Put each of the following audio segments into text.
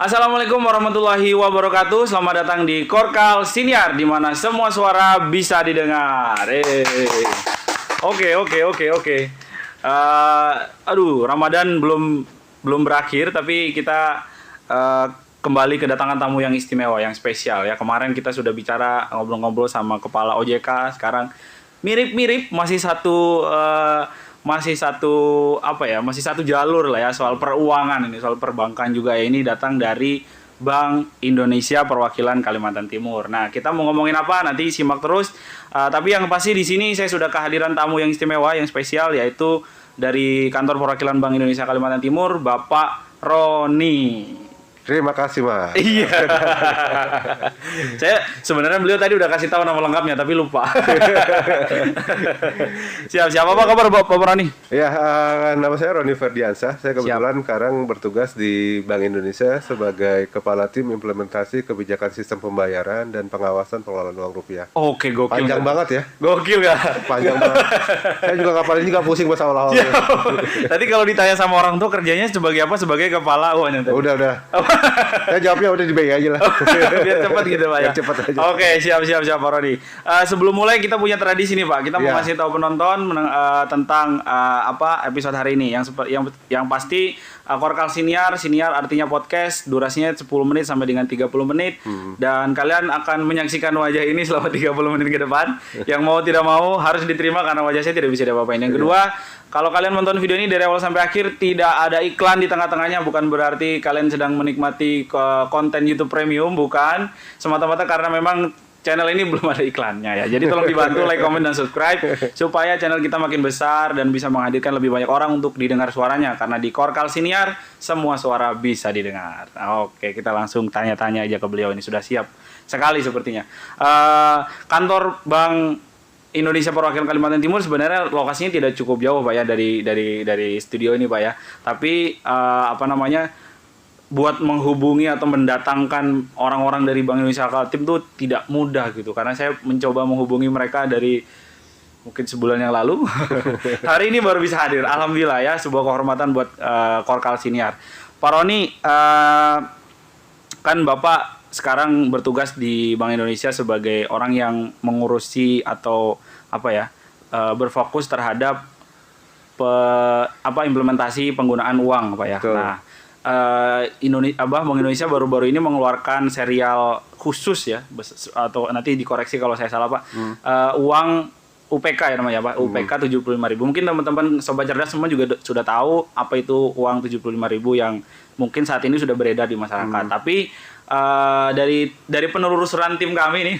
Assalamualaikum warahmatullahi wabarakatuh. Selamat datang di Korkal Siniar, di mana semua suara bisa didengar. Oke. Ramadan belum berakhir, tapi kita kembali kedatangan tamu yang istimewa, yang spesial ya. Kemarin kita sudah bicara ngobrol-ngobrol sama kepala OJK. Sekarang mirip-mirip masih satu jalur lah ya, soal peruangan ini, soal perbankan juga ya. Ini datang dari Bank Indonesia perwakilan Kalimantan Timur. Nah, kita mau ngomongin apa nanti simak terus. Tapi yang pasti di sini saya sudah kehadiran tamu yang istimewa, yang spesial, yaitu dari kantor perwakilan Bank Indonesia Kalimantan Timur, Bapak Roni. Terima kasih, Mas. Iya. Saya sebenarnya beliau tadi udah kasih tahu nama lengkapnya tapi lupa. Siap. Apa kabar Bapak Roni? Ya, nama saya Roni Ferdiansyah. Saya kebetulan sekarang bertugas di Bank Indonesia sebagai Kepala Tim Implementasi Kebijakan Sistem Pembayaran dan Pengawasan Pengelolaan Uang Rupiah. Oke, gokil. Panjang banget ya. Gokil ya. Panjang banget. Saya juga ngapalin juga pusing pas awal-awal. Tadi kalau ditanya sama orang tuh kerjanya sebagai apa? Sebagai kepala uangnya. Udah. Saya jawabnya udah di BI aja lah. Biar cepat gitu Pak ya. Cepat aja. Oke, siap Pak Roni. Sebelum mulai kita punya tradisi nih Pak. Kita mau ngasih tahu penonton tentang episode hari ini. Yang pasti Korkal Siniar artinya podcast, durasinya 10 menit sampai dengan 30 menit. Dan kalian akan menyaksikan wajah ini selama 30 menit ke depan. Yang mau tidak mau harus diterima karena wajah saya tidak bisa diapa-apain. Yang kedua, kalau kalian menonton video ini dari awal sampai akhir tidak ada iklan di tengah-tengahnya, bukan berarti kalian sedang menikmati konten YouTube Premium, bukan. Semata-mata karena memang channel ini belum ada iklannya ya. Jadi tolong dibantu like, comment, dan subscribe supaya channel kita makin besar dan bisa menghadirkan lebih banyak orang untuk didengar suaranya. Karena di Korkal Siniar semua suara bisa didengar. Oke, kita langsung tanya-tanya aja ke beliau, ini sudah siap sekali sepertinya. Kantor Bank Indonesia perwakilan Kalimantan Timur sebenarnya lokasinya tidak cukup jauh Pak ya dari studio ini Pak ya. Tapi buat menghubungi atau mendatangkan orang-orang dari Bank Indonesia Kaltim tuh tidak mudah gitu. Karena saya mencoba menghubungi mereka dari mungkin sebulan yang lalu. Hari ini baru bisa hadir. Alhamdulillah ya, sebuah kehormatan buat Korkal Siniar. Pak Roni, kan Bapak sekarang bertugas di Bank Indonesia sebagai orang yang mengurusi atau berfokus terhadap implementasi penggunaan uang Pak ya. Betul. Nah, Bank Indonesia baru-baru ini mengeluarkan serial khusus ya, atau nanti dikoreksi kalau saya salah Pak. Uang UPK ya namanya Pak, UPK 75.000. Mungkin teman-teman sobat cerdas semua juga sudah tahu apa itu uang 75.000 yang mungkin saat ini sudah beredar di masyarakat. Tapi dari penelusuran tim kami nih,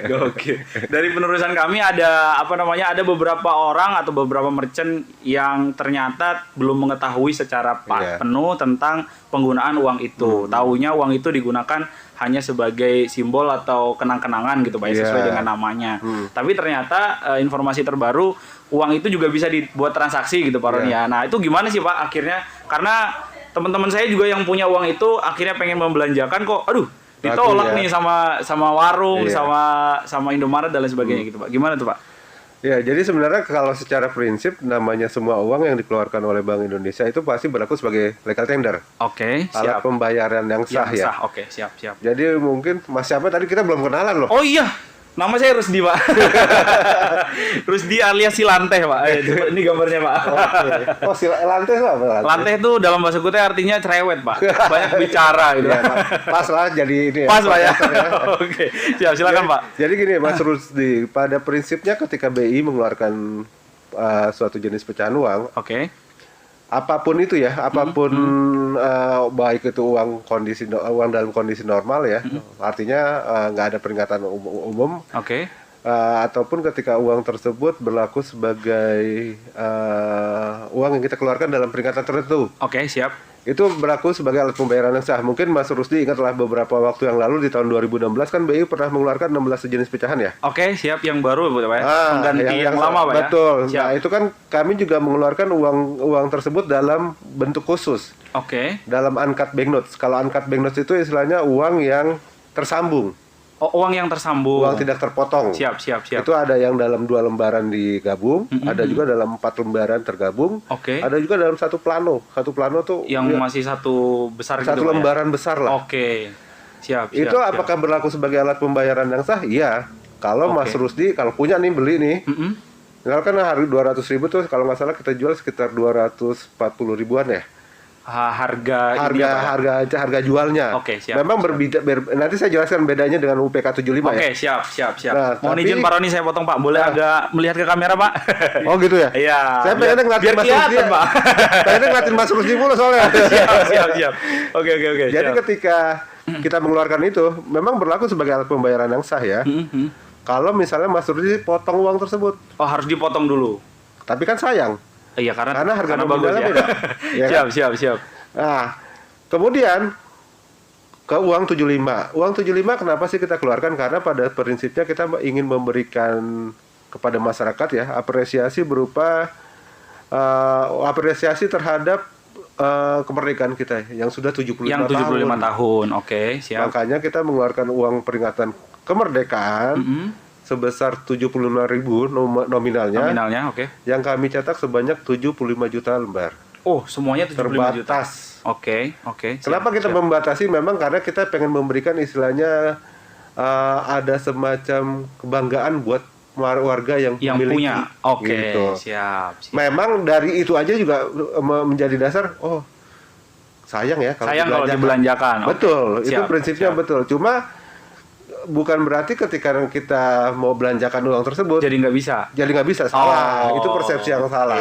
gokil. Dari penelusuran kami ada beberapa orang atau beberapa merchant yang ternyata belum mengetahui secara penuh tentang penggunaan uang itu. Taunya uang itu digunakan hanya sebagai simbol atau kenang-kenangan gitu Pak, sesuai dengan namanya. Tapi ternyata informasi terbaru, uang itu juga bisa dibuat transaksi gitu Pak Roni ya. Nah, itu gimana sih Pak akhirnya? Karena teman-teman saya juga yang punya uang itu akhirnya pengen membelanjakan kok, ditolak nih sama warung, sama Indomaret dan lain sebagainya gitu Pak. Gimana tuh Pak? Ya, jadi sebenarnya kalau secara prinsip namanya semua uang yang dikeluarkan oleh Bank Indonesia itu pasti berlaku sebagai legal tender. Oke, siap. Alat pembayaran yang sah ya. Oke, siap. Jadi mungkin Mas siapa tadi kita belum kenalan loh. Oh iya. Nama saya Rusdi Pak. Rusdi alias si Lanteh Pak. Coba ini gambarnya Pak. Oh, si Lanteh itu apa? Lanteh itu dalam bahasa Kutai artinya cerewet Pak. Banyak bicara gitu. Pas lah jadi ini. Pas Pak ya. Oke. Silakan Pak. Jadi gini Mas Rusdi, pada prinsipnya ketika BI mengeluarkan suatu jenis pecahan uang, apapun itu ya, baik itu uang dalam kondisi normal ya, artinya nggak ada peringatan umum, ataupun ketika uang tersebut berlaku sebagai uang yang kita keluarkan dalam peringatan tertentu. Siap. Itu berlaku sebagai alat pembayaran yang sah. Mungkin Mas Rusdi ingatlah beberapa waktu yang lalu di tahun 2016 kan BI pernah mengeluarkan 16 jenis pecahan ya. Siap, yang baru Pak ya. Pengganti yang lama Pak ya. Betul. Nah, itu kan kami juga mengeluarkan uang tersebut dalam bentuk khusus. Dalam uncut banknotes. Kalau uncut banknotes itu istilahnya uang yang tersambung. Oh, uang yang tersambung. Uang tidak terpotong. Siap. Itu ada yang dalam 2 lembaran digabung, ada juga dalam 4 lembaran tergabung, ada juga dalam satu plano. Satu plano tuh yang masih satu besar gitu. Satu lembaran besar lah. Oke. Siap. Itu apakah berlaku sebagai alat pembayaran yang sah? Iya. Kalau Mas Rusdi kalau punya nih beli nih. Misalkan harga 200.000 tuh kalau nggak salah kita jual sekitar 240 ribuan ya. Harga jualnya. Oke, siap. Memang berbeda. Nanti saya jelaskan bedanya dengan UPK 75 ya. Oke, siap. Nah, Mohon izin Pak Roni saya potong Pak. Boleh agak melihat ke kamera Pak? Oh gitu ya? Iya. Saya pengen ngeliatin Mas Rusdi, Pak. Pengen ngeliatin Mas Rusdi mulu soalnya. Siap. Oke. Jadi ketika kita mengeluarkan itu, memang berlaku sebagai alat pembayaran yang sah ya. Kalau misalnya Mas Rusdi potong uang tersebut. Oh, harus dipotong dulu. Tapi kan sayang. Iya, karena harga bagus ya. beda. Ya, Siap. Nah, kemudian ke uang 75. Uang 75 kenapa sih kita keluarkan? Karena pada prinsipnya kita ingin memberikan kepada masyarakat ya apresiasi berupa apresiasi terhadap kemerdekaan kita yang sudah 75 yang 75 tahun. Oke, siap. Makanya kita mengeluarkan uang peringatan kemerdekaan sebesar 75.000 nominalnya. Oke. Yang kami cetak sebanyak 75 juta lembar. Oh, semuanya 75 juta. Terbatas. Oke. Kenapa kita membatasi? Memang karena kita pengen memberikan istilahnya ada semacam kebanggaan buat warga yang memiliki. Punya. Oke, gitu. Siap. Memang dari itu aja juga menjadi dasar. Oh, sayang ya kalau dibelanjakan. Betul, itu prinsipnya siap. betul. Cuma bukan berarti ketika kita mau belanjakan uang tersebut jadi nggak bisa. Salah. Itu persepsi yang salah.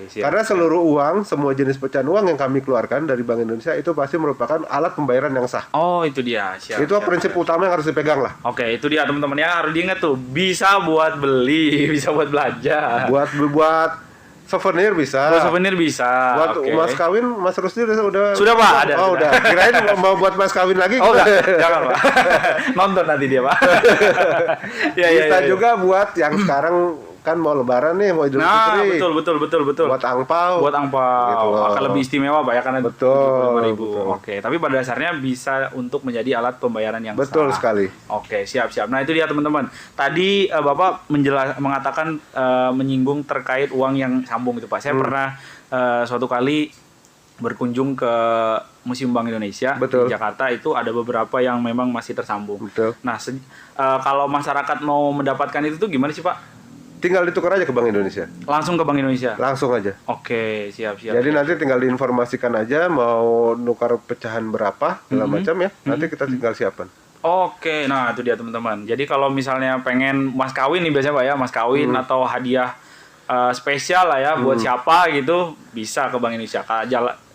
Siap. Karena seluruh uang, semua jenis pecahan uang yang kami keluarkan dari Bank Indonesia itu pasti merupakan alat pembayaran yang sah. Oh, itu dia. Siap. Itu prinsip utama yang harus dipegang lah. Oke, itu dia teman-teman ya, harus diingat tuh. Bisa buat beli, bisa buat belanja. Buat souvenir bisa. Souvenir bisa. Buat mas kawin, Mas Rusdi udah. Sudah Pak, ada. Oh, udah. Kirain mau buat mas kawin lagi. Oh, enggak. Jangan Pak. Nonton nanti dia Pak. Bisa juga buat yang sekarang kan mau lebaran nih, mau Idul Fitri. Betul. Buat angpau. Gitu. Akan lebih istimewa Pak ya karena 75.000. Betul. Oke, tapi pada dasarnya bisa untuk menjadi alat pembayaran yang betul sah. Sekali. Oke, siap. Nah, itu dia teman-teman. Tadi Bapak mengatakan menyinggung terkait uang yang sambung itu Pak. Saya pernah suatu kali berkunjung ke Museum Bank Indonesia di Jakarta, itu ada beberapa yang memang masih tersambung. Betul. Nah, kalau masyarakat mau mendapatkan itu tuh gimana sih Pak? Tinggal ditukar aja ke Bank Indonesia. Langsung ke Bank Indonesia? Langsung aja. Oke, siap. Jadi nanti tinggal diinformasikan aja mau nukar pecahan berapa, segala macam ya. Nanti kita tinggal siapkan. Oke, nah itu dia teman-teman. Jadi kalau misalnya pengen mas kawin nih biasanya Pak ya, mas kawin atau hadiah spesial lah ya buat siapa gitu, bisa ke Bank Indonesia.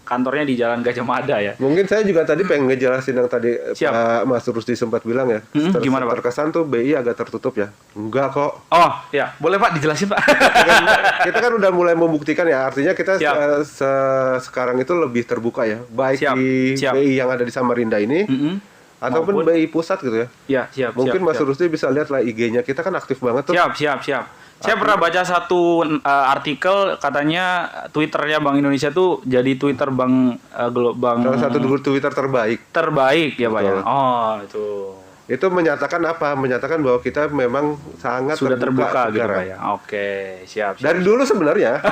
Kantornya di Jalan Gajah Mada ya. Mungkin saya juga tadi pengen ngejelasin yang tadi Mas Rusdi sempat bilang ya. Gimana Pak? Terkesan tuh BI agak tertutup ya. Enggak kok. Oh ya, boleh Pak dijelasin Pak. Kita kan udah mulai membuktikan ya. Artinya kita sekarang itu lebih terbuka ya. Baik di BI yang ada di Samarinda ini. Ataupun BI pusat gitu ya. Iya, siap. Mungkin Mas Rusdi bisa lihat lah IG-nya. Kita kan aktif banget tuh. Siap. Saya pernah baca satu artikel katanya Twitternya Bank Indonesia tuh jadi Twitter Bank salah satu Twitter terbaik ya Pak ya. Oh, itu menyatakan apa? Menyatakan bahwa kita memang sangat sudah terbuka gitu Pak ya. Oke, siap. Dari dulu sebenarnya.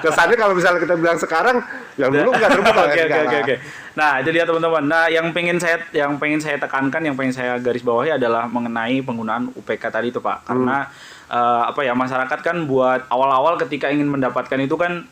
Kesannya kalau misalnya kita bilang sekarang, yang dulu nggak terbuka. Oke. Nah, itu dia teman-teman. Nah, yang pengen saya tekankan, yang pengen saya garis bawahi adalah mengenai penggunaan UPK tadi itu Pak. Karena masyarakat kan buat awal-awal ketika ingin mendapatkan itu kan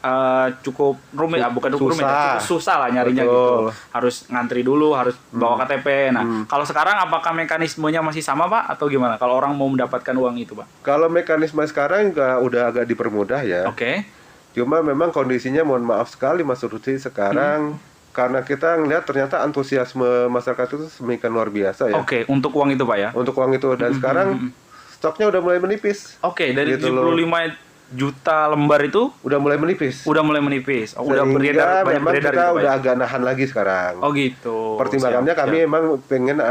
cukup rumit, cukup susah lah nyarinya gitu. Harus ngantri dulu, harus bawa KTP. Nah, kalau sekarang apakah mekanismenya masih sama Pak atau gimana? Kalau orang mau mendapatkan uang itu Pak? Kalau mekanisme sekarang udah agak dipermudah ya. Oke. Cuma memang kondisinya mohon maaf sekali Mas Rusdi sekarang. Karena kita ngelihat ternyata antusiasme masyarakat itu semakin luar biasa ya. Oke, untuk uang itu Pak ya? Untuk uang itu. Dan sekarang stoknya udah mulai menipis. Oke, dari gitu 75 juta lembar itu udah mulai menipis. Udah beredar, banyak memang beredar kita gitu, udah agak nahan lagi sekarang. Oh gitu. Pertimbangannya kami emang pengen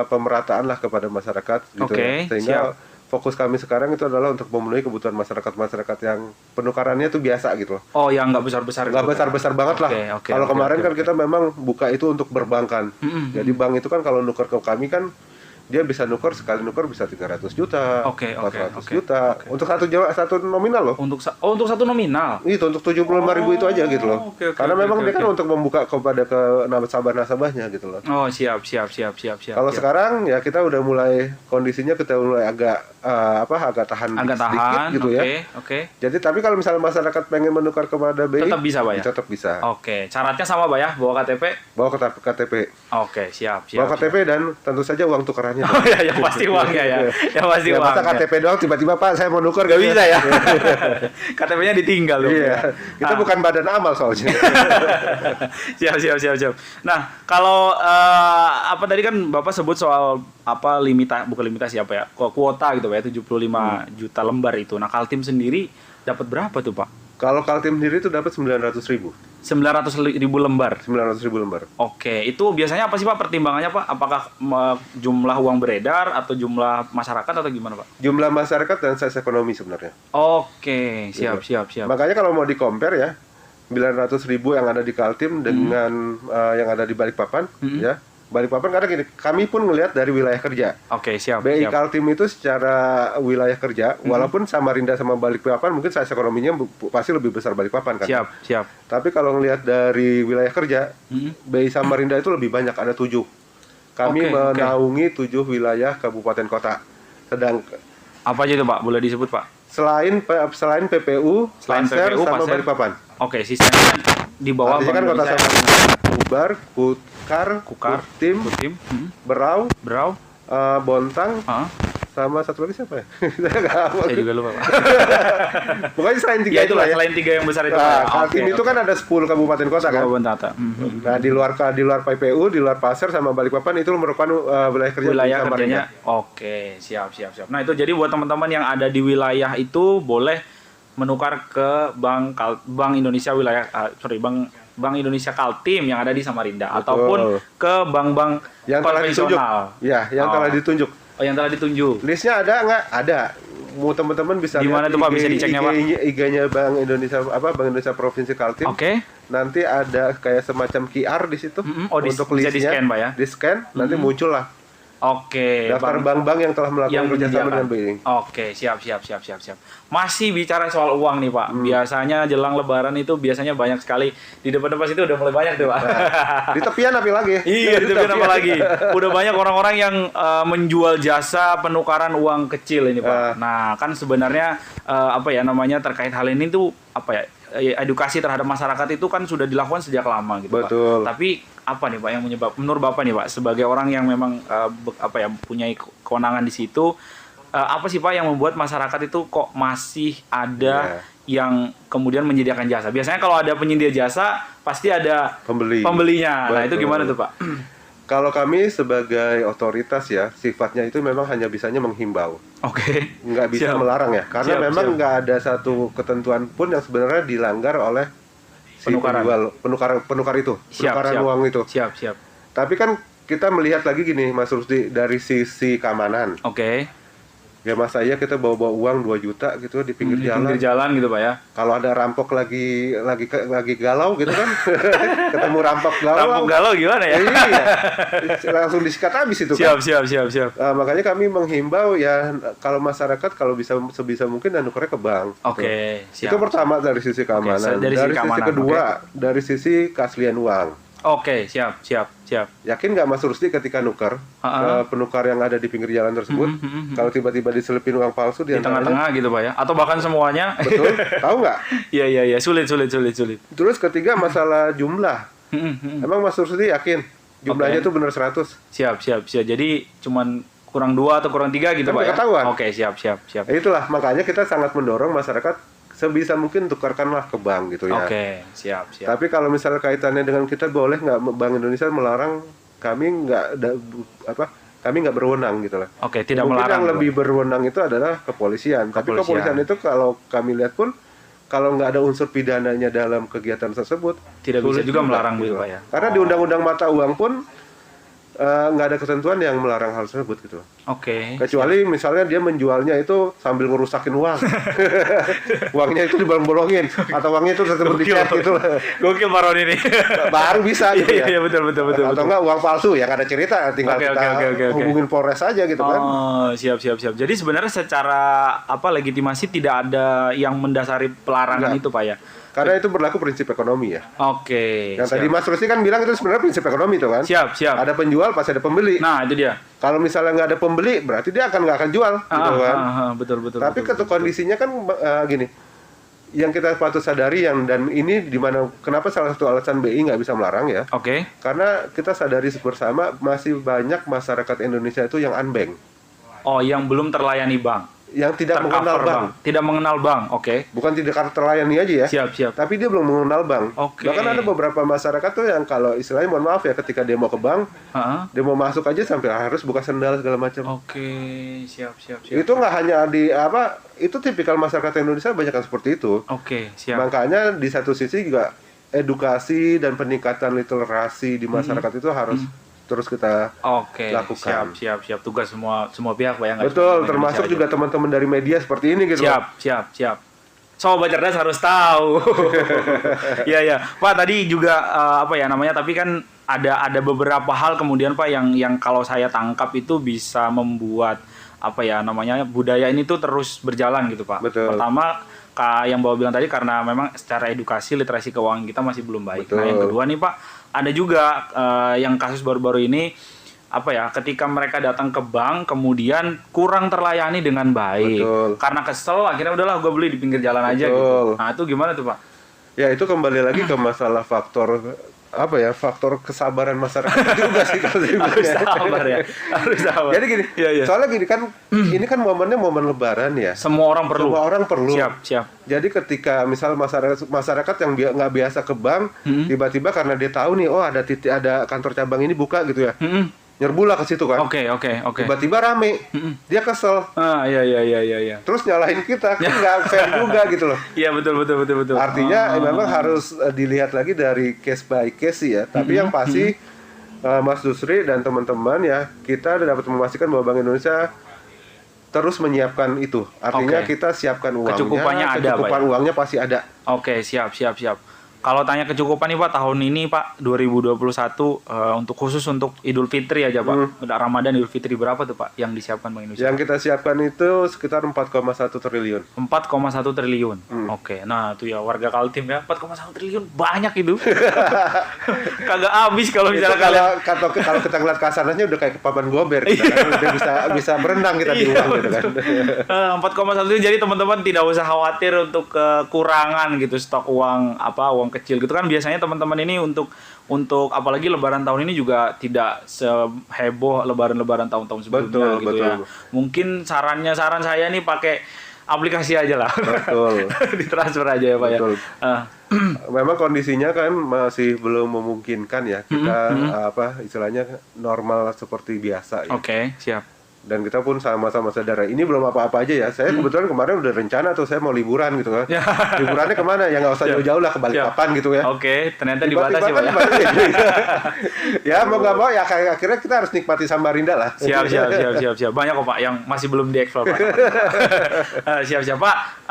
pemerataan lah kepada masyarakat gitu. Sehingga fokus kami sekarang itu adalah untuk memenuhi kebutuhan masyarakat yang penukarannya tuh biasa gitu loh. Oh, yang nggak besar-besar. Nggak besar-besar banget lah. Kalau kemarin kan kita memang buka itu untuk berbankan. Jadi bank itu kan kalau nukar ke kami kan dia bisa nuker, sekali nuker bisa 300 juta, Oke, 400 juta. Untuk satu nominal loh. Untuk satu nominal. Itu untuk 75.000 itu aja gitu loh. Karena memang dia kan untuk membuka kepada ke nasabah-nasabahnya gitu loh. Oh, siap. Kalau sekarang ya kita udah mulai kondisinya kita mulai agak agak tahan sedikit gitu ya. Oke. Jadi tapi kalau misalnya masyarakat pengen menukar kepada BI tetap bisa, Pak ya? Tetap bisa. Oke, syaratnya sama, Pak ya? Bawa KTP? Bawa KTP. Oke, siap. Bawa KTP dan tentu saja uang tukarannya. Oh ya, yang pasti uangnya ya. Yang pasti uang. Masa KTP doang tiba-tiba Pak saya mau nuker gak bisa ya. KTP-nya ditinggal loh. Iya. Kita bukan badan amal soalnya. Siap. Nah, kalau apa tadi kan Bapak sebut soal bukan limitasi apa ya? Kuota gitu Pak ya, 75 juta lembar itu. Nah, Kaltim sendiri dapat berapa tuh, Pak? Kalau Kaltim sendiri itu dapat 900.000. 900.000 lembar. 900.000 lembar. Oke, itu biasanya apa sih Pak pertimbangannya Pak? Apakah jumlah uang beredar atau jumlah masyarakat atau gimana Pak? Jumlah masyarakat dan size ekonomi sebenarnya. Oke, siap. Makanya kalau mau di-compare ya, 900.000 yang ada di Kaltim dengan yang ada di Balikpapan, ya. Balikpapan karena gini, kami pun ngelihat dari wilayah kerja. Oke, siap. BI Kaltim itu secara wilayah kerja, walaupun Samarinda sama Balikpapan mungkin size ekonominya pasti lebih besar Balikpapan kan. Siap. Tapi kalau ngelihat dari wilayah kerja, BI Samarinda itu lebih banyak, ada 7. Kami menaungi 7 wilayah kabupaten kota. Sedang apa aja itu Pak? Boleh disebut Pak? Selain PPU, Pasir sama Balikpapan. Oke, sisanya di bawah artinya kan kota Samarinda, Ubar, Kukar, Kutim, Berau, Bontang, sama satu lagi siapa ya? Saya juga lupa Pak. Pokoknya selain 3 ya, itu lah ya. Selain 3 yang besar itu. Kaltim itu kan ada 10 kabupaten kota kan. Nah di luar PPU, di luar Pasir sama Balikpapan itu merupakan wilayah kerjanya. Oke, siap. Nah itu jadi buat teman-teman yang ada di wilayah itu boleh menukar ke Bank Indonesia Bank Indonesia Kaltim yang ada di Samarinda. Betul. Ataupun ke bank-bank yang konvensional. Yang telah ditunjuk. Oh, yang telah ditunjuk. Listnya ada nggak? Ada. Mau teman-teman bisa di mana tuh Pak, bisa diceknya Pak? IG-nya Bank Indonesia Provinsi Kaltim. Oke. Nanti ada kayak semacam QR di situ. Untuk listnya. Bisa di-scan Pak ya? Di-scan, nanti muncul lah. Oke. Daftar bank-bank yang telah melakukan kerjasama dengan BI. Oke, siap. Masih bicara soal uang nih Pak. Biasanya jelang Lebaran itu biasanya banyak sekali di depan-depan situ udah mulai banyak tuh Pak. Di tepian apa lagi? Iya, di tepian apa lagi? Udah banyak orang-orang yang menjual jasa penukaran uang kecil ini Pak. Nah, kan sebenarnya terkait hal ini tuh edukasi terhadap masyarakat itu kan sudah dilakukan sejak lama gitu Betul. Pak. Tapi apa nih Pak yang menurut Bapak nih Pak sebagai orang yang memang punya kewenangan di situ, apa sih Pak yang membuat masyarakat itu kok masih ada yang kemudian menyediakan jasa? Biasanya kalau ada penyedia jasa pasti ada pembelinya. Betul. Nah itu gimana tuh Pak? Kalau kami sebagai otoritas ya, sifatnya itu memang hanya bisanya menghimbau. Oke. Nggak bisa melarang ya, karena memang nggak ada satu ketentuan pun yang sebenarnya dilanggar oleh penukaran itu, penukaran uang itu. Siap. Tapi kan kita melihat lagi gini, Mas Rusdi, dari sisi keamanan. Oke. Ya masa iya kita bawa uang 2 juta gitu di pinggir jalan. Pinggir jalan gitu Pak ya. Kalau ada rampok lagi galau gitu kan. Ketemu rampok galau gimana ya? Iya. Langsung disikat habis itu kan. Siap. Makanya kami menghimbau ya kalau masyarakat kalau bisa sebisa mungkin dan nukernya ke bank. Oke, siap. Itu pertama dari sisi keamanan. Dari sisi kedua, dari sisi keaslian uang. Oke, siap. Yakin nggak Mas Rusdi ketika nuker penukar yang ada di pinggir jalan tersebut, kalau tiba-tiba diselipin uang palsu di tengah-tengah gitu Pak ya? Atau bahkan semuanya? Betul, tahu nggak? Iya, sulit. Terus ketiga masalah jumlah. Emang Mas Rusdi yakin jumlahnya itu benar 100? Siap. Jadi cuman kurang 2 atau kurang 3 gitu kan Pak ya? Ketahuan. Oke, siap. Itulah makanya kita sangat mendorong masyarakat sebisa mungkin tukarkanlah ke bank gitu ya. Oke, siap. Tapi kalau misalnya kaitannya dengan kita boleh nggak Bank Indonesia melarang, kami nggak berwenang gitu lah. Oke, tidak mungkin melarang. Yang lebih berwenang itu adalah kepolisian. Tapi kepolisian itu kalau kami lihat pun kalau nggak ada unsur pidananya dalam kegiatan tersebut, tidak bisa juga melarang gitu Pak ya. Karena di Undang-Undang Mata Uang pun nggak ada ketentuan yang melarang hal tersebut gitu. Oke. Kecuali misalnya dia menjualnya itu sambil ngerusakin uang, uangnya itu dibolong-bolongin atau uangnya itu tetap dicat gitu. Gokil Pak Roni ini. Baru bisa gitu ya. Iya betul. Atau enggak uang palsu yang ada cerita, tinggal kita hubungin Polres aja gitu kan. Oh siap. Jadi sebenarnya secara legitimasi tidak ada yang mendasari pelarangan itu Pak ya. Karena itu berlaku prinsip ekonomi ya. Oke. Yang tadi Mas Rusdi kan bilang itu sebenarnya prinsip ekonomi itu kan. Siap. Ada penjual pasti ada pembeli. Nah itu dia. Kalau misalnya nggak ada pembeli, berarti dia nggak akan jual, gitu kan. Betul. Tapi kondisinya kan gini, yang kita patut sadari dan ini dimana kenapa salah satu alasan BI nggak bisa melarang ya. Oke. Karena kita sadari bersama masih banyak masyarakat Indonesia itu yang unbank. Oh, yang belum terlayani bank. Yang tidak mengenal bank. Tidak mengenal bank, oke. Bukan tidak terlayani aja ya. Siap. Tapi dia belum mengenal bank. Oke. Bahkan ada beberapa masyarakat tuh yang kalau istilahnya mohon maaf ya, ketika dia mau ke bank, dia mau masuk aja sampai harus buka sendal segala macam. Oke, siap. Itu nggak hanya itu tipikal masyarakat Indonesia banyak yang seperti itu. Oke, siap. Makanya di satu sisi juga edukasi dan peningkatan literasi di masyarakat itu harus terus kita lakukan. Siap. Tugas semua pihak Pak ya. Betul, termasuk juga teman-teman dari media seperti ini gitu. Siap. Sobat cerdas harus tahu. Iya. Pak tadi juga tapi kan ada beberapa hal kemudian Pak yang kalau saya tangkap itu bisa membuat budaya ini tuh terus berjalan gitu Pak. Betul. Pertama yang Bapak bilang tadi karena memang secara edukasi literasi keuangan kita masih belum baik. Betul. Nah yang kedua nih Pak, ada juga yang kasus baru-baru ini ketika mereka datang ke bank kemudian kurang terlayani dengan baik. Betul. Karena kesel akhirnya udahlah gue beli di pinggir jalan aja gitu. Nah itu gimana tuh Pak? Ya itu kembali lagi ke masalah faktor kesabaran masyarakat juga sih kalau harus sabar. Jadi gini, soalnya gini kan, ini kan momennya momen Lebaran ya. Semua orang perlu. Siap. Jadi ketika misal masyarakat yang nggak biasa ke bank, tiba-tiba karena dia tahu nih, ada kantor cabang ini buka gitu ya. Nyerbulah ke situ kan. Oke. Tiba-tiba rame. Dia kesel. Iya. Terus nyalahin kita, kan nggak fair juga gitu loh. Iya betul. Artinya memang harus dilihat lagi dari case by case ya. Tapi yang pasti Mas Dusri dan teman-teman ya, kita dapat memastikan bahwa Bank Indonesia terus menyiapkan itu. Artinya kita siapkan uangnya. Kecukupan uangnya pasti ada. Oke, siap. Kalau tanya kecukupan nih Pak, tahun ini Pak 2021 khusus untuk Idul Fitri aja Pak. Ramadan Idul Fitri berapa tuh Pak yang disiapkan Bank Indonesia? Yang kita siapkan itu sekitar 4,1 triliun. 4,1 triliun. Oke. Nah, itu ya warga Kaltim ya, 4,1 triliun banyak itu. Kagak habis kalau misalnya kalian kalau kita ngeliat kasananya udah kayak papan gober kita kan udah bisa berenang kita di uang gitu kan. 4,1 triliun jadi teman-teman tidak usah khawatir untuk kekurangan gitu stok uang kecil gitu kan. Biasanya teman-teman ini untuk apalagi Lebaran tahun ini juga tidak seheboh Lebaran tahun-tahun sebelumnya gitu. Ya. Mungkin saran saya nih pakai aplikasi aja lah. Betul. Ditransfer aja ya Pak. Betul. Ya. Memang kondisinya kan masih belum memungkinkan ya kita istilahnya normal seperti biasa ya. Oke, siap. Dan kita pun sama-sama sadar ini belum apa-apa aja ya. Saya kebetulan kemarin udah rencana tuh saya mau liburan gitu kan. Liburannya kemana? Ya nggak usah jauh-jauh lah, ke Balikpapan gitu ya. Oke, ternyata dibatasi Pak ya. Ya mau nggak mau ya akhirnya kita harus nikmati Samarinda lah. Siap. Banyak kok Pak yang masih belum dieksplor Pak. Siap Pak.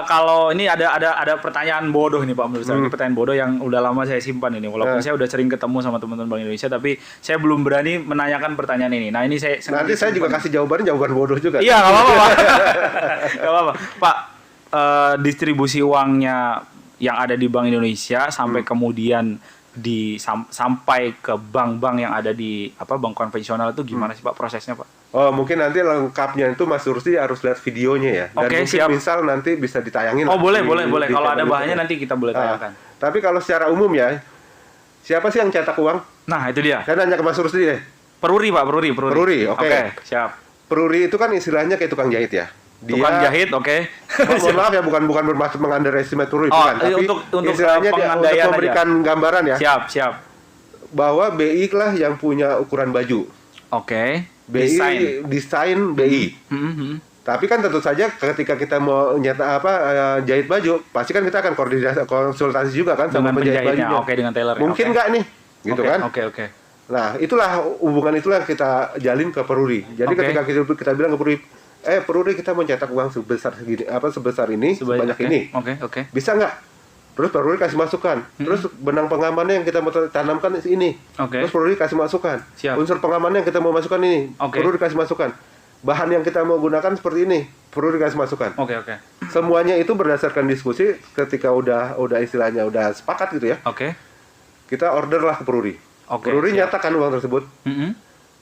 Kalau ini ada pertanyaan bodoh nih Pak menurut saya. Ini pertanyaan bodoh yang udah lama saya simpan ini. Walaupun saya udah sering ketemu sama teman-teman Bank Indonesia, tapi saya belum berani menanyakan pertanyaan ini. Nah ini nanti saya juga kasih jawaban bodoh juga. Iya nggak apa-apa Pak. Nggak apa-apa Pak. Distribusi uangnya yang ada di Bank Indonesia sampai kemudian sampai ke bank-bank yang ada di bank konvensional itu gimana sih Pak prosesnya Pak? Oh mungkin nanti lengkapnya itu Mas Rusdi harus lihat videonya ya. Dan mungkin siap. Misal nanti bisa ditayangin. Oh boleh. Kalau ada bahannya nanti kita boleh tayangkan. Tapi kalau secara umum ya, siapa sih yang cetak uang? Nah itu dia. Saya nanya ke Mas Rusdi deh. Peruri Pak, Peruri. Oke. Siap. Peruri itu kan istilahnya kayak tukang jahit ya. Tukang jahit, oke. Mohon maaf ya, bukan bermaksud mengunderestimate Peruri, tapi untuk istilahnya untuk memberikan gambaran ya. Siap. Bahwa BI lah yang punya ukuran baju. Oke. Desain BI. Tapi kan tentu saja ketika kita mau jahit baju, pasti kan kita akan konsultasi juga kan sama penjahit bajunya. Oke, dengan tailor. Mungkin nggak nih, gitu kan? Oke. Nah, itulah hubungan itulah yang kita jalin ke Peruri. Jadi ketika kita bilang ke Peruri, Peruri kita mencetak uang sebesar segini, sebesar ini, sebanyak ini. Bisa nggak? Terus Peruri kasih masukan. Terus benang pengamannya yang kita mau tanamkan ini. Terus Peruri kasih masukan. Unsur pengamannya yang kita mau masukkan ini. Peruri kasih masukan. Bahan yang kita mau gunakan seperti ini. Peruri kasih masukan. Semuanya itu berdasarkan diskusi ketika udah istilahnya udah sepakat gitu ya. Kita order lah ke Peruri. Peruri nyatakan uang tersebut.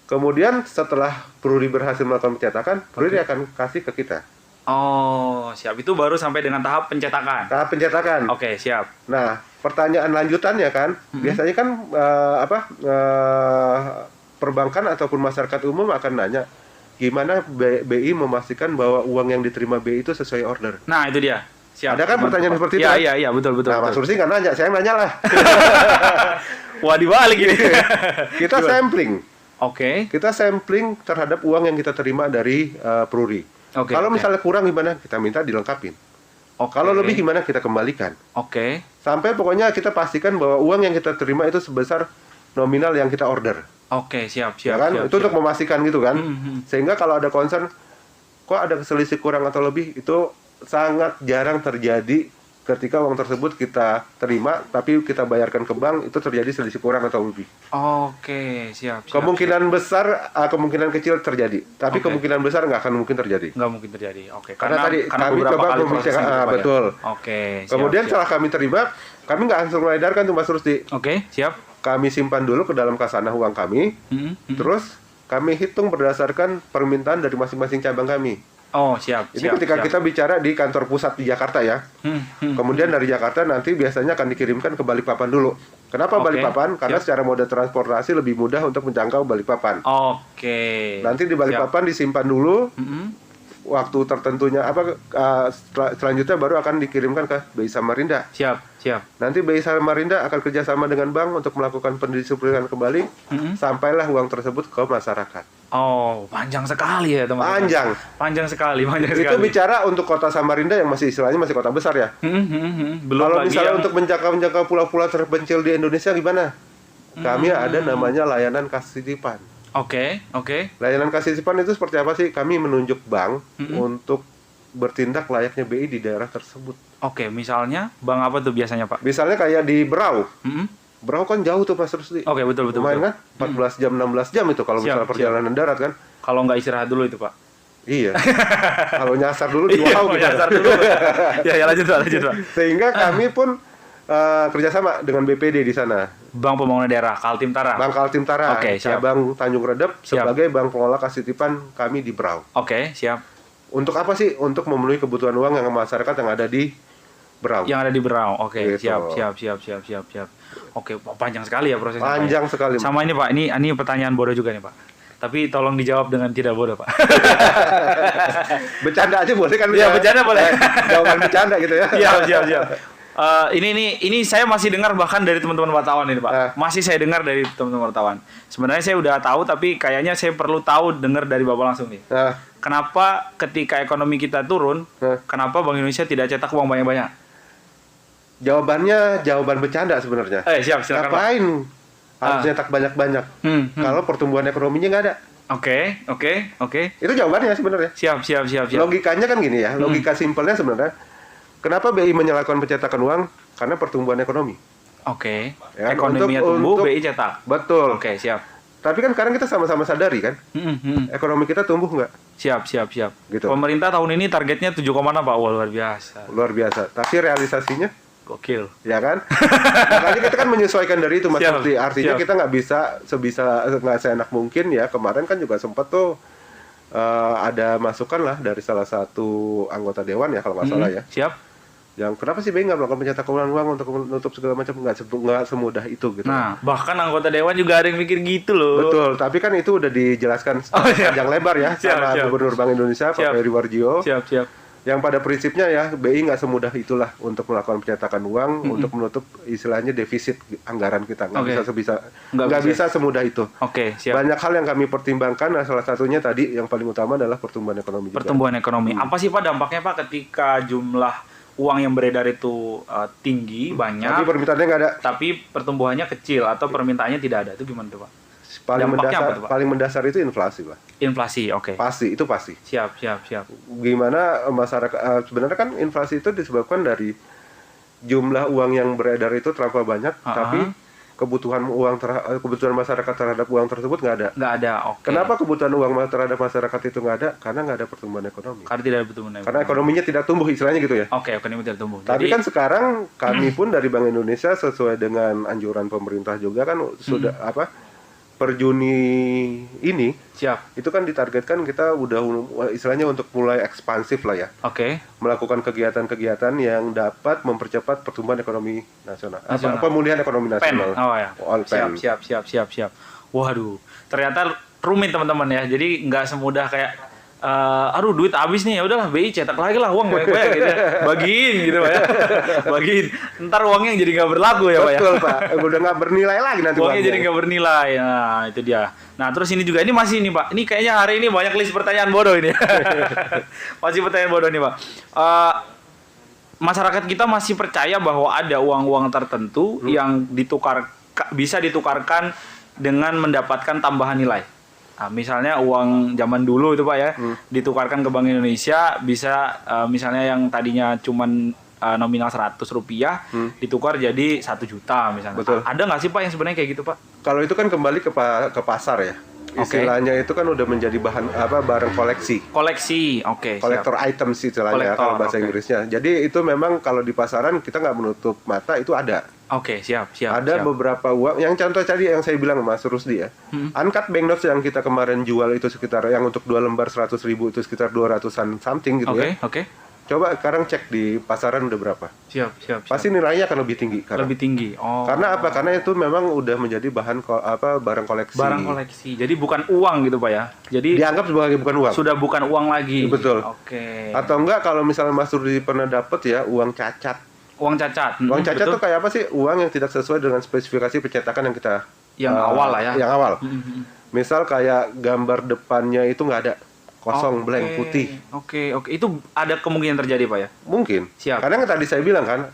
Kemudian setelah Peruri berhasil melakukan pencetakan, Peruri akan kasih ke kita. Oh, siap. Itu baru sampai dengan tahap pencetakan. Tahap pencetakan. Siap. Nah, pertanyaan lanjutannya kan, biasanya kan perbankan ataupun masyarakat umum akan nanya, gimana BI memastikan bahwa uang yang diterima BI itu sesuai order? Nah, itu dia. Siap. Ada kan pertanyaan seperti itu? Iya, betul. Nah, Mas Rusdi nggak nanya, saya nanya lah. Wah, dibalik ini. Kita sampling. Kita sampling terhadap uang yang kita terima dari Peruri. Kalau misalnya kurang gimana? Kita minta dilengkapin. Kalau lebih gimana? Kita kembalikan. Sampai pokoknya kita pastikan bahwa uang yang kita terima itu sebesar nominal yang kita order. Siap. Ya kan? Itu untuk memastikan gitu kan. Sehingga kalau ada concern, kok ada selisih kurang atau lebih, itu sangat jarang terjadi ketika uang tersebut kita terima, tapi kita bayarkan ke bank, itu terjadi selisih kurang atau lebih. Siap. Kemungkinan besar, kemungkinan kecil terjadi, tapi kemungkinan besar nggak akan mungkin terjadi. Nggak mungkin terjadi. Karena tadi kami coba membicarakan, betul. Kemudian setelah kami terima, kami nggak langsung mengedarkan tuh Mas Rusdi. Siap. Kami simpan dulu ke dalam kasanah uang kami, terus kami hitung berdasarkan permintaan dari masing-masing cabang kami. Siap. Ini ketika kita bicara di kantor pusat di Jakarta ya. Kemudian dari Jakarta nanti biasanya akan dikirimkan ke Balikpapan dulu. Kenapa Balikpapan? Karena secara moda transportasi lebih mudah untuk menjangkau Balikpapan. Nanti di Balikpapan disimpan dulu. Waktu tertentunya selanjutnya baru akan dikirimkan ke BI Samarinda. Siap. Nanti BI Samarinda akan kerjasama dengan bank untuk melakukan pendistribusian kembali, sampailah uang tersebut ke masyarakat. Panjang sekali ya teman-teman. Panjang sekali. Itu bicara untuk kota Samarinda yang masih istilahnya masih kota besar ya. Belum kalau lagi misalnya yang... untuk menjangkau pulau-pulau terpencil di Indonesia gimana? Kami ada namanya layanan kasih titipan. Layanan kasih titipan itu seperti apa sih? Kami menunjuk bank untuk bertindak layaknya BI di daerah tersebut. Misalnya bank apa tuh biasanya Pak? Misalnya kayak di Berau. Berau kan jauh tuh Mas Rusdi. Betul. Lumayan kan? 14 jam, 16 jam itu kalau misalnya perjalanan darat kan. Kalau nggak istirahat dulu itu Pak. Iya. Kalau nyasar dulu di wow kita. Nyasar dulu. Ya lanjut Pak. Sehingga kami pun kerjasama dengan BPD di sana. Bank Pembangunan Daerah Kaltim-Tara. Bank Kaltim-Tara. Cabang Tanjung Redep sebagai bank pengelola kasih titipan kami di Berau. Siap. Untuk apa sih? Untuk memenuhi kebutuhan uang yang masyarakat yang ada di Berau. Yang ada di Berau. Gitu. Siap. Panjang sekali ya prosesnya. Panjang sekali. Sama ini Pak, ini pertanyaan bodoh juga nih Pak. Tapi tolong dijawab dengan tidak bodoh Pak. Bercanda aja boleh kan? Iya, bercanda boleh. Jawaban bercanda gitu ya. Siap. Ini saya masih dengar bahkan dari teman-teman wartawan ini Pak. Masih saya dengar dari teman-teman wartawan. Sebenarnya saya udah tahu tapi kayaknya saya perlu tahu dengar dari Bapak langsung nih. Kenapa ketika ekonomi kita turun, kenapa Bank Indonesia tidak cetak uang banyak-banyak? Jawabannya jawaban bercanda sebenarnya. Siap, silakan. Ngapain harus nyetak banyak-banyak? Kalau pertumbuhan ekonominya nggak ada. Oke. Itu jawabannya sebenarnya. Siap. Logikanya kan gini ya. Logika simpelnya sebenarnya. Kenapa BI menyalakan pencetakan uang? Karena pertumbuhan ekonomi. Ya, ekonominya tumbuh, BI cetak. Betul. Siap. Tapi kan sekarang kita sama-sama sadari kan, ekonomi kita tumbuh nggak? Siap. Gitu. Pemerintah tahun ini targetnya 7,6 Pak. Wah, luar biasa. Tapi realisasinya gokil. Ya kan? Makanya kita kan menyesuaikan dari itu Mas Rusdi. Artinya kita nggak bisa nggak seenak mungkin ya. Kemarin kan juga sempat tuh ada masukan lah dari salah satu anggota dewan ya kalau nggak salah ya. Siap. Yang kenapa sih BI nggak melakukan pencetakan uang untuk menutup segala macam, nggak semudah itu gitu. Nah, bahkan anggota dewan juga ada yang mikir gitu loh. Betul, tapi kan itu udah dijelaskan panjang lebar ya sama Gubernur Bank Indonesia Pak Peri Warjio. Siap. Yang pada prinsipnya ya BI nggak semudah itulah untuk melakukan pencetakan uang untuk menutup istilahnya defisit anggaran kita, nggak bisa semudah itu. Siap. Banyak hal yang kami pertimbangkan, salah satunya tadi yang paling utama adalah pertumbuhan ekonomi. Pertumbuhan ekonomi. Apa sih Pak dampaknya Pak ketika jumlah uang yang beredar itu tinggi, banyak, tapi permintaannya nggak ada, tapi pertumbuhannya kecil atau permintaannya tidak ada, itu gimana tuh Pak? Paling mendasar itu inflasi, Pak. Inflasi, oke. Pasti, itu pasti. Siap. Gimana masyarakat sebenarnya kan inflasi itu disebabkan dari jumlah uang yang beredar itu terlalu banyak, tapi kebutuhan masyarakat terhadap uang tersebut nggak ada. Nggak ada, oke. Kenapa kebutuhan uang terhadap masyarakat itu nggak ada? Karena nggak ada pertumbuhan ekonomi. Karena tidak ada pertumbuhan ekonomi. Karena ekonominya tidak tumbuh, istilahnya gitu ya. Oke, ekonomi tidak tumbuh. Tapi kan sekarang kami pun dari Bank Indonesia sesuai dengan anjuran pemerintah juga kan sudah per Juni ini, siap. itu kan ditargetkan kita udah istilahnya untuk mulai ekspansif lah ya. Oke. Melakukan kegiatan-kegiatan yang dapat mempercepat pertumbuhan ekonomi nasional. Pemulihan ekonomi nasional. PEN. Oh ya. Siap. Waduh, ternyata rumit teman-teman ya. Jadi nggak semudah kayak aduh duit habis nih, ya udahlah BI cetak lagi lah uang banyak-banyak gitu ya. Bagiin gitu Pak ya. Bagiin. Ntar uangnya jadi nggak berlaku ya Pak ya. Betul Pak. Udah nggak bernilai lagi nanti uangnya jadi nggak bernilai. Nah, itu dia. Nah, terus ini juga ini masih nih Pak. Ini kayaknya hari ini banyak list pertanyaan bodoh ini. Masih pertanyaan bodoh nih Pak. Masyarakat kita masih percaya bahwa ada uang-uang tertentu yang bisa ditukarkan dengan mendapatkan tambahan nilai. Nah, misalnya uang zaman dulu itu Pak ya, ditukarkan ke Bank Indonesia bisa misalnya yang tadinya cuman nominal Rp100 ditukar jadi 1 juta misalnya. Betul. Ada nggak sih Pak yang sebenarnya kayak gitu Pak? Kalau itu kan kembali ke pasar ya. Istilahnya itu kan udah menjadi barang koleksi. Koleksi, oke. Collector items istilahnya kalau bahasa Inggrisnya. Jadi itu memang kalau di pasaran kita nggak menutup mata itu ada. Oke, siap. Ada beberapa uang, yang contoh tadi yang saya bilang Mas Rusdi ya. Uncut banknotes yang kita kemarin jual itu sekitar yang untuk 2 lembar 100.000 itu sekitar 200-an something gitu ya. Oke. Coba sekarang cek di pasaran udah berapa. Siap. Pasti nilainya akan lebih tinggi. Lebih tinggi. Oh. Karena apa? Karena itu memang udah menjadi barang koleksi. Barang koleksi. Jadi bukan uang gitu Pak ya. Jadi dianggap sebagai bukan uang. Sudah bukan uang lagi. Betul. Oke. Atau enggak kalau misalnya Mas Rusdi pernah dapet ya uang cacat. Uang cacat. Uang cacat tuh kayak apa sih? Uang yang tidak sesuai dengan spesifikasi pencetakan yang kita awal lah ya. Yang awal. Misal kayak gambar depannya itu nggak ada, kosong, blank, putih. Oke. Itu ada kemungkinan terjadi Pak ya? Mungkin. Siap. Karena yang tadi saya bilang kan,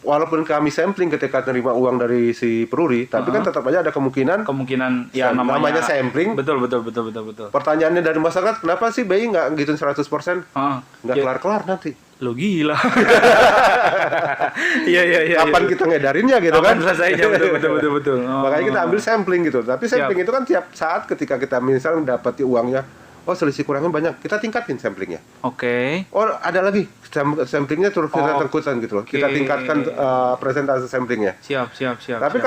walaupun kami sampling ketika terima uang dari si Peruri, tapi kan tetap aja ada kemungkinan ya namanya sampling. Betul. Pertanyaannya dari masyarakat, kenapa sih BI nggak gitu 100%? Nggak kelar-kelar nanti. Lo gila. Iya. Kapan kita ngedarinnya gitu kan? Kapan selesainya, betul. Makanya kita ambil sampling gitu. Tapi sampling itu kan tiap saat ketika kita misalnya dapat uangnya, selisih kurangnya banyak, kita tingkatin samplingnya. Oke. Ada lagi samplingnya terus kita tengkutan gitu loh. Kita tingkatkan presentase samplingnya. Siap. Tapi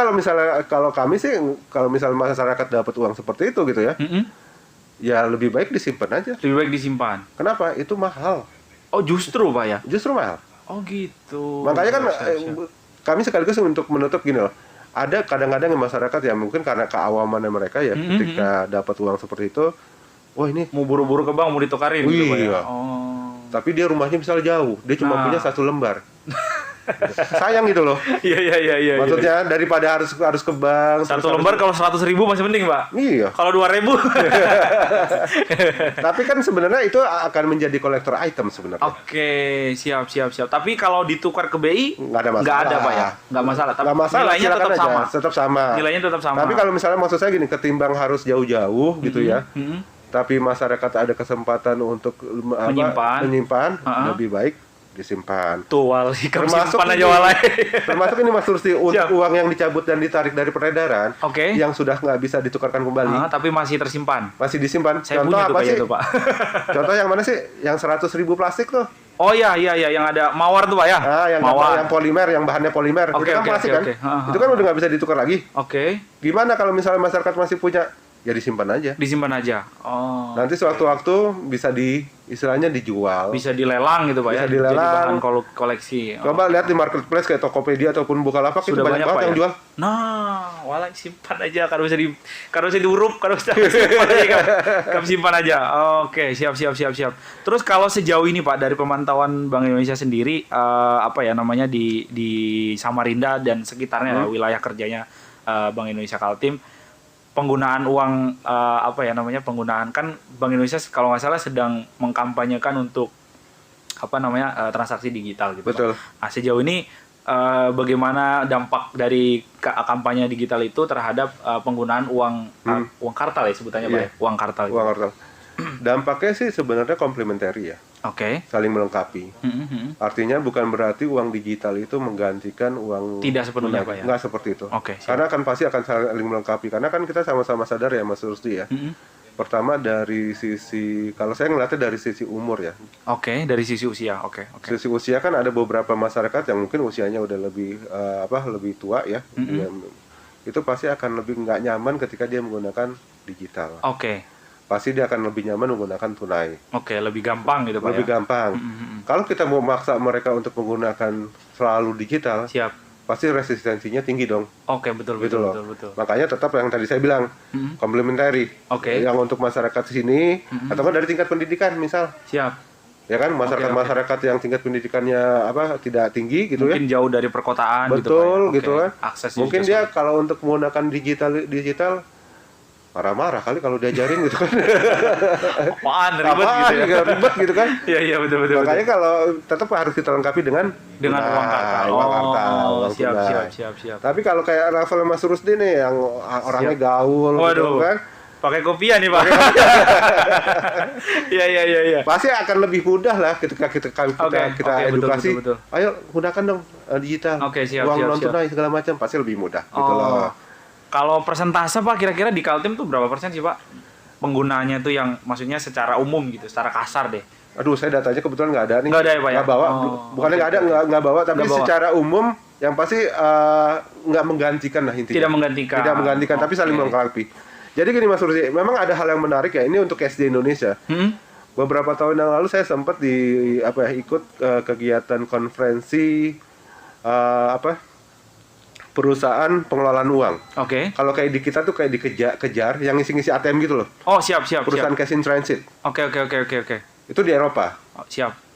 kalau kami sih, kalau misalnya masyarakat dapat uang seperti itu gitu ya, ya lebih baik disimpan aja. Lebih baik disimpan. Kenapa? Itu mahal. Oh justru Pak ya? Justru mahal. Oh gitu. Makanya kan kami sekaligus untuk menutup gini loh. Ada kadang-kadang yang masyarakat ya mungkin karena keawamannya mereka ya ketika dapat uang seperti itu, wah ini mau buru-buru ke bank mau ditukarin gitu Pak ya. Tapi dia rumahnya misalnya jauh, dia cuma punya 1 lembar. Sayang gitu loh. Iya. Maksudnya daripada harus ke bank. 1 lembar kalau 100.000 masih mending Pak. Iya. Kalau 2.000. Tapi kan sebenarnya itu akan menjadi collector item sebenarnya. Oke, siap. Tapi kalau ditukar ke BI nggak ada masalah. Nggak ada Pak ya. Nggak masalah. Tapi nilainya tetap sama. Nilainya tetap sama. Tapi kalau misalnya maksud saya gini, ketimbang harus jauh-jauh gitu ya. Tapi masyarakat ada kesempatan untuk menyimpan lebih baik disimpan. Tuh Wali, simpan aja Wali. Termasuk ini Mas Rusdi, uang yang dicabut dan ditarik dari peredaran, yang sudah nggak bisa ditukarkan kembali, tapi masih tersimpan. Masih disimpan. Saya contoh punya apa sih? Itu, Pak. Contoh yang mana sih? Yang 100.000 plastik tuh. Oh iya, yang ada mawar tuh Pak ya? Yang mawar, yang polimer, yang bahannya polimer. Itu kan plastik kan? Itu kan udah nggak bisa ditukar lagi. Gimana kalau misalnya masyarakat masih punya? Ya disimpan aja. Oh. Nanti sewaktu-waktu bisa istilahnya dijual. Bisa dilelang gitu Pak ya. Dilelang. Jadi bahan koleksi. Coba lihat di marketplace kayak Tokopedia ataupun Bukalapak itu banyak banget yang jual. Nah, walau simpan aja kalau bisa diurup, kalau bisa simpan aja kan. Simpan aja. Oke, siap. Terus kalau sejauh ini Pak dari pemantauan Bank Indonesia sendiri di Samarinda dan sekitarnya wilayah kerjanya Bank Indonesia Kaltim, penggunaan uang penggunaan kan Bank Indonesia kalau nggak salah sedang mengkampanyekan untuk transaksi digital gitu. Betul. Nah, sejauh ini bagaimana dampak dari kampanye digital itu terhadap penggunaan uang kartal ya sebutannya Pak ya? Uang kartal. Uang kartal. Dampaknya sih sebenarnya komplementari ya. Oke. Saling melengkapi. Artinya bukan berarti uang digital itu menggantikan uang tidak sepenuhnya Pak ya? Nggak seperti itu. Oke. Karena pasti akan saling melengkapi. Karena kan kita sama-sama sadar ya Mas Rusdi ya. Pertama dari sisi, kalau saya ngeliatnya dari sisi umur ya. Oke, dari sisi usia. Oke. Sisi usia kan ada beberapa masyarakat yang mungkin usianya udah lebih lebih tua ya. Itu pasti akan lebih nggak nyaman ketika dia menggunakan digital. Oke. Pasti dia akan lebih nyaman menggunakan tunai. Oke, lebih gampang gitu Pak lebih gampang. Kalau kita mau maksa mereka untuk menggunakan selalu digital, siap. Pasti resistensinya tinggi dong. Oke, betul. Makanya tetap yang tadi saya bilang, komplementari. Oke. Yang untuk masyarakat sini, atau dari tingkat pendidikan misal. Siap. Ya kan, masyarakat yang tingkat pendidikannya tidak tinggi gitu mungkin ya. jauh dari perkotaan betul, gitu kan. Aksesnya mungkin dia kalau untuk menggunakan digital marah-marah kali kalau diajarin gitu kan. Apaan ribet gitu ya. Ribet gitu kan. Iya betul. Makanya kalau tetap harus kita lengkapi dengan uang kartal. Uang kartal. Siap. Tapi kalau kayak Rafael Mas Rusdi nih yang orangnya gaul gitu kan. Pakai kopiah nih Pak. Iya. Pasti akan lebih mudah lah ketika kita edukasi. Betul. Ayo gunakan dong digital. Uang non tunai segala macam pasti lebih mudah gitu loh. Kalau persentase Pak kira-kira di Kaltim tuh berapa persen sih Pak penggunanya tuh yang maksudnya secara umum gitu, secara kasar deh? Aduh, saya datanya kebetulan nggak ada nih. Nggak ada ya Pak ya? Nggak bawa. Bukannya nggak ada, nggak bawa. Tapi secara umum yang pasti nggak menggantikan lah intinya. Tidak menggantikan, tapi saling melengkapi. Jadi gini Mas Rusdi, memang ada hal yang menarik ya. Ini untuk SD Indonesia. Beberapa tahun yang lalu saya sempat ikut kegiatan konferensi perusahaan pengelolaan uang. Oke. Kalau kayak di kita tuh kayak dikejar yang ngisi-ngisi ATM gitu loh. Oh, siap. Perusahaan cash in transit. Oke. Itu di Eropa. Siap.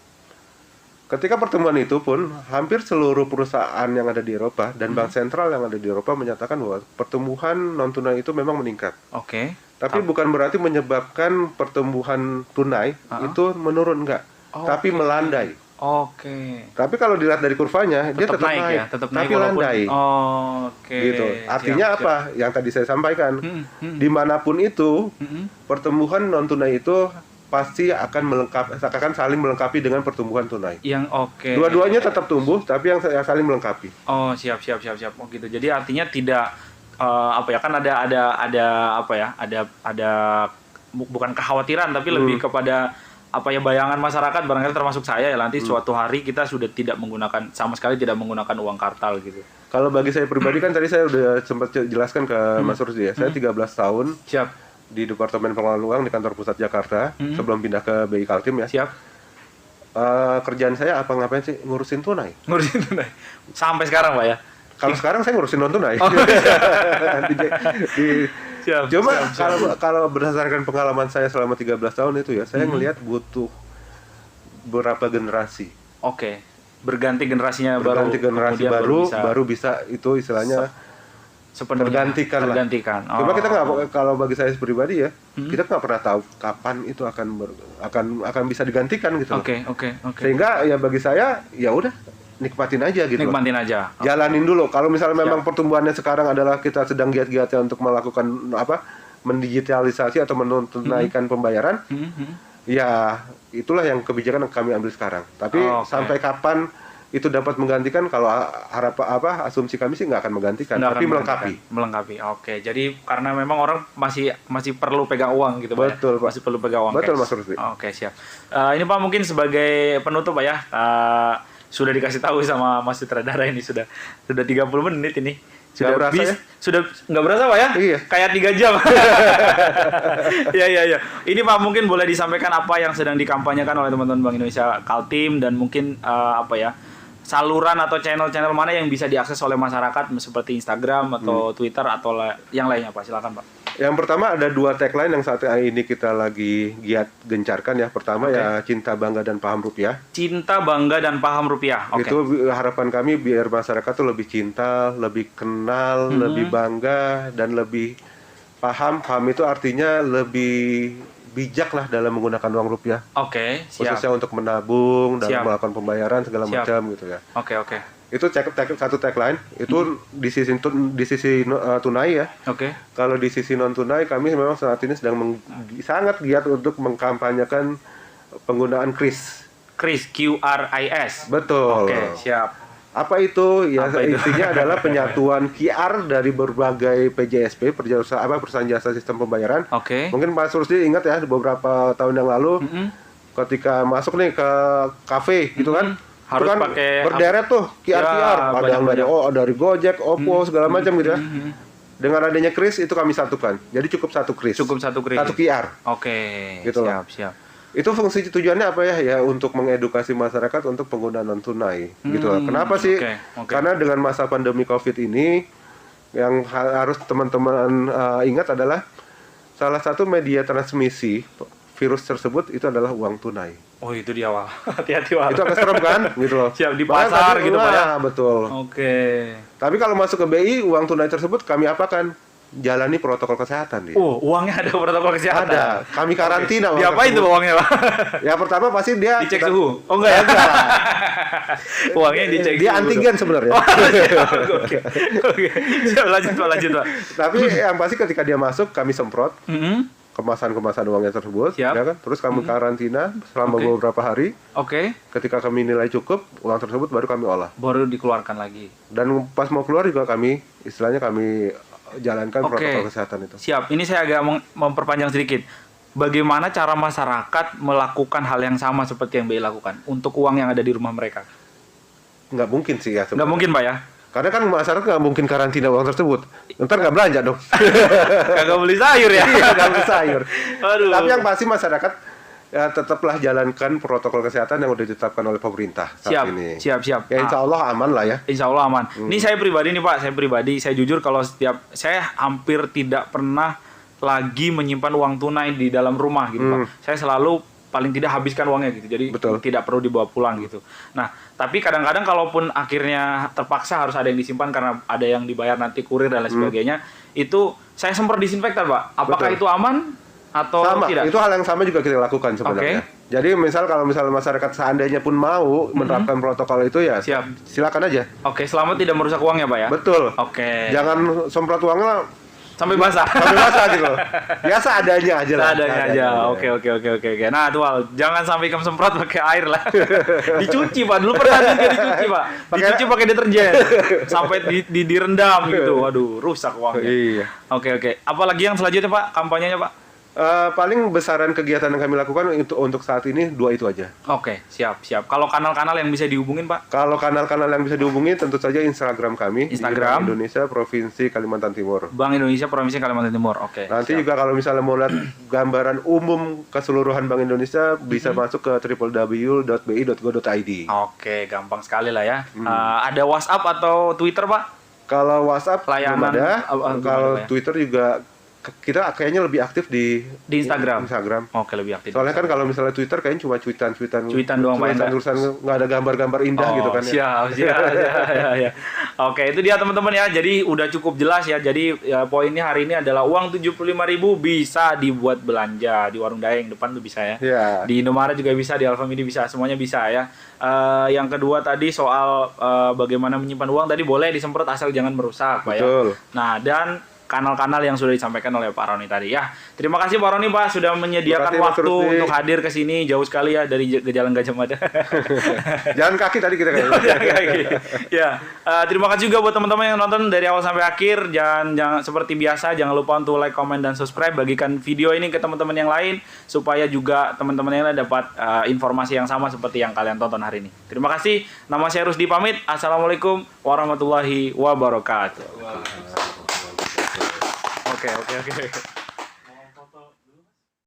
Ketika pertemuan itu pun hampir seluruh perusahaan yang ada di Eropa dan bank sentral yang ada di Eropa menyatakan bahwa pertumbuhan non tunai itu memang meningkat. Oke. Tapi bukan berarti menyebabkan pertumbuhan tunai itu menurun enggak, tapi melandai. Oke. Tapi kalau dilihat dari kurvanya, dia tetap naik ya? Tetap naik tapi landai. Oke. Gitu. Artinya apa? Yang tadi saya sampaikan, dimanapun itu, pertumbuhan non tunai itu pasti akan saling melengkapi dengan pertumbuhan tunai. Dua-duanya tetap tumbuh, tapi yang saling melengkapi. Oh, siap. Oh gitu. Jadi artinya tidak kan ada bukan kekhawatiran, tapi lebih kepada bayangan masyarakat barangkali termasuk saya ya nanti suatu hari kita sudah sama sekali tidak menggunakan uang kartal gitu. Kalau bagi saya pribadi kan tadi saya udah sempat jelaskan ke Mas Rusdi ya. Saya 13 tahun di Departemen Pengelolaan Uang di kantor pusat Jakarta sebelum pindah ke BI Kaltim ya. Siap. Kerjaan saya ngapain sih? Ngurusin tunai. Sampai sekarang Pak ya? Kalau sekarang saya ngurusin non tunai. Cuma kalau berdasarkan pengalaman saya selama 13 tahun itu ya, saya melihat butuh berapa generasi. Oke. Berganti generasinya baru bisa itu istilahnya tergantikan. Cuma kita nggak, kalau bagi saya pribadi ya, kita nggak pernah tahu kapan itu akan bisa digantikan gitu. Oke. Sehingga ya bagi saya ya udah nikmatin aja gitu. Jalanin dulu. Kalau misalnya memang pertumbuhannya sekarang adalah kita sedang giat-giatnya untuk melakukan mendigitalisasi atau menunaikan pembayaran, ya itulah yang kebijakan yang kami ambil sekarang. Tapi sampai kapan itu dapat menggantikan, kalau asumsi kami sih nggak akan menggantikan, tapi melengkapi. Oke. Jadi karena memang orang masih perlu pegang uang gitu Pak. Betul, Pak. Masih perlu pegang uang. Betul Mas Rusdi. Oke, siap. Ini Pak mungkin sebagai penutup Pak ya. Sudah dikasih tahu sama Mas Sutradara ini sudah 30 menit ini. Sudah berasa ya? Sudah nggak berasa Pak ya? Iya. Kayak 3 jam. Iya. Ini Pak mungkin boleh disampaikan apa yang sedang dikampanyekan oleh teman-teman Bank Indonesia Kaltim dan mungkin saluran atau channel-channel mana yang bisa diakses oleh masyarakat seperti Instagram atau Twitter atau yang lainnya Pak. Silakan Pak. Yang pertama ada 2 tagline yang saat ini kita lagi giat gencarkan ya. Pertama ya cinta, bangga, dan paham rupiah. Cinta, bangga, dan paham rupiah. Itu harapan kami biar masyarakat tuh lebih cinta, lebih kenal, lebih bangga, dan lebih paham. Paham itu artinya lebih bijak lah dalam menggunakan uang rupiah. Siap. Khususnya untuk menabung, dalam melakukan pembayaran segala macam gitu ya. Oke. Itu satu tagline itu di sisi tunai ya. Oke. Kalau di sisi non tunai kami memang saat ini sedang sangat giat untuk mengkampanyekan penggunaan QRIS. QRIS. Betul. Oke, siap. Apa itu? Ya Apa itu? intinya adalah penyatuan QR dari berbagai PJSP, perusahaan jasa sistem pembayaran. Oke. Mungkin Pak Rusdi ingat ya beberapa tahun yang lalu ketika masuk nih ke kafe gitu kan. Harus itu kan pakai berderet tuh QR. Ya, Ada yang dari Gojek, Oppo segala macam gitu ya. Dengan adanya QRIS itu kami satukan. Jadi cukup satu QRIS. Satu QR. Oke. Gitu siap, loh. siap. Itu fungsi tujuannya apa ya? Ya untuk mengedukasi masyarakat untuk penggunaan non tunai gitu loh. Kenapa sih? Oke. Karena dengan masa pandemi Covid ini yang harus teman-teman ingat adalah salah satu media transmisi virus tersebut itu adalah uang tunai. Oh, itu di awal. Hati-hati, Pak. Itu agak serem kan gitu loh. Siap di pasar gitu, Pak ya. Betul. Oke. Tapi kalau masuk ke BI, uang tunai tersebut kami apakan? Jalani protokol kesehatan dia. Uangnya ada protokol kesehatan. Ada. Kami karantina. Diapain tuh uangnya, Pak? Ya pertama pasti dia Dicek suhu. Oh enggak ya? Uangnya dicek dia suhu. antigen sebenarnya. Oke. Siap, lanjut, Pak. Tapi yang pasti ketika dia masuk kami semprot kemasan uangnya tersebut, Siap. ya kan? Terus kami karantina selama beberapa hari. Oke. Ketika kami nilai cukup, uang tersebut baru kami olah. Baru dikeluarkan lagi. Dan pas mau keluar juga kami jalankan protokol kesehatan itu. Siap. Ini saya agak memperpanjang sedikit. Bagaimana cara masyarakat melakukan hal yang sama seperti yang BI lakukan untuk uang yang ada di rumah mereka? Nggak mungkin sih ya. Nggak mungkin, Pak ya? Karena kan masyarakat nggak mungkin karantina uang tersebut. Ntar nggak belanja dong. Kagak beli sayur ya? Iya, nggak beli sayur. Aduh. Tapi yang pasti masyarakat ya tetaplah jalankan protokol kesehatan yang udah ditetapkan oleh pemerintah saat ini. Siap. Ya insya Allah aman lah ya. Insya Allah aman. Ini saya pribadi nih Pak, saya jujur kalau saya hampir tidak pernah lagi menyimpan uang tunai di dalam rumah gitu Pak. Saya selalu paling tidak habiskan uangnya gitu, jadi tidak perlu dibawa pulang gitu. Nah, tapi kadang-kadang kalaupun akhirnya terpaksa harus ada yang disimpan karena ada yang dibayar nanti kurir dan lain sebagainya, itu saya semprot disinfektan Pak. Apakah itu aman? Atau sama, tidak? itu hal yang sama juga kita lakukan sebenarnya. Jadi kalau misalnya masyarakat seandainya pun mau menerapkan protokol itu ya silakan aja. Oke, selama tidak merusak uangnya Pak ya? Betul. Oke. Jangan semprot uangnya sampai basah. Sampai basah gitu loh. Biasa adanya aja lah. Adanya aja. Oke. Nah, tuh Al, jangan sampai kamu semprot pakai air lah. Dicuci Pak, dulu pernah juga dicuci Pak. Dicuci pakai deterjen. Sampai direndam gitu. Waduh, rusak uangnya. Iya. Oke. Apalagi yang selanjutnya Pak, kampanyenya Pak? Paling besaran kegiatan yang kami lakukan untuk saat ini 2 itu aja. Oke, siap. Kalau kanal-kanal yang bisa dihubungin Pak? Kalau kanal-kanal yang bisa dihubungi tentu saja Instagram kami. Instagram Bank Indonesia Provinsi Kalimantan Timur. Bank Indonesia Provinsi Kalimantan Timur. Oke. Nanti juga kalau misalnya mau lihat gambaran umum keseluruhan Bank Indonesia bisa masuk ke www.bi.go.id. Oke, gampang sekali lah ya. Ada WhatsApp atau Twitter Pak? Kalau WhatsApp belum ada. Kalau ya? Twitter juga kita kayaknya lebih aktif di Instagram. Oke, lebih aktif. Soalnya kan kalau misalnya Twitter kayaknya cuma cuitan doang Pak. Tulisan nggak ada gambar-gambar indah gitu kan ya. Siap. Oke, itu dia teman-teman ya. Jadi udah cukup jelas ya. Jadi ya, poinnya hari ini adalah uang 75.000 bisa dibuat belanja di warung Daeng depan tuh bisa ya. Yeah. Di Indomaret juga bisa, di Alfamidi bisa, semuanya bisa ya. Yang kedua tadi soal bagaimana menyimpan uang tadi boleh disemprot asal jangan merusak Pak ya. Nah, dan kanal-kanal yang sudah disampaikan oleh Pak Roni tadi ya. Terima kasih Pak Roni Pak sudah menyediakan waktu untuk hadir ke sini jauh sekali ya dari Jalan Gajah Mada. Jalan kaki tadi kita kayak. Ya, terima kasih juga buat teman-teman yang nonton dari awal sampai akhir. Jangan seperti biasa jangan lupa untuk like, comment dan subscribe. Bagikan video ini ke teman-teman yang lain supaya juga teman-teman yang lain dapat informasi yang sama seperti yang kalian tonton hari ini. Terima kasih. Nama saya Rusdi pamit. Assalamualaikum warahmatullahi wabarakatuh. Oke.